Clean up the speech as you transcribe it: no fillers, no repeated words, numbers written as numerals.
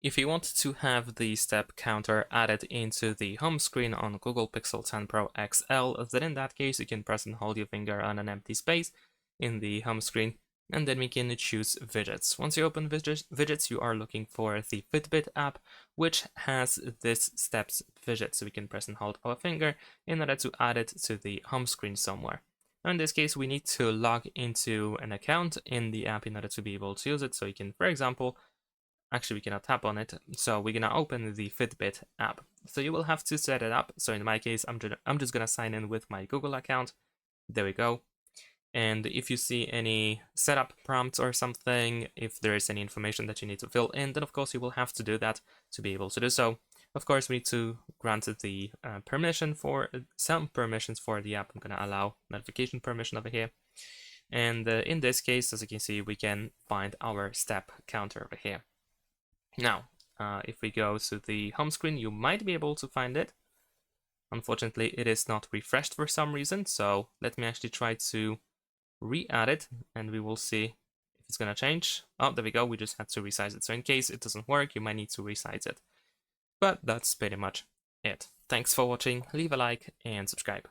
If you want to have the step counter added into the home screen on Google Pixel 10 Pro XL, then in that case you can press and hold your finger on an empty space in the home screen, and then we can choose widgets. Once you open widgets, you are looking for the Fitbit app, which has this steps widget, so we can press and hold our finger in order to add it to the home screen somewhere. Now in this case, we need to log into an account in the app in order to be able to use it. So you can, for example, actually we cannot tap on it, so we're gonna open the Fitbit app. So you will have to set it up. So in my case, I'm just gonna sign in with my Google account. There we go. And if you see any setup prompts or something, if there is any information that you need to fill in, then of course you will have to do that to be able to do so. Of course, we need to grant it the permission for some permissions for the app. I'm gonna allow notification permission over here. And in this case, as you can see, we can find our step counter over here. Now, if we go to the home screen, you might be able to find it. Unfortunately, it is not refreshed for some reason, so let me actually try to re-add it, and we will see if it's gonna change. Oh, there we go, we just had to resize it. So in case it doesn't work, you might need to resize it. But that's pretty much it. Thanks for watching, leave a like and subscribe.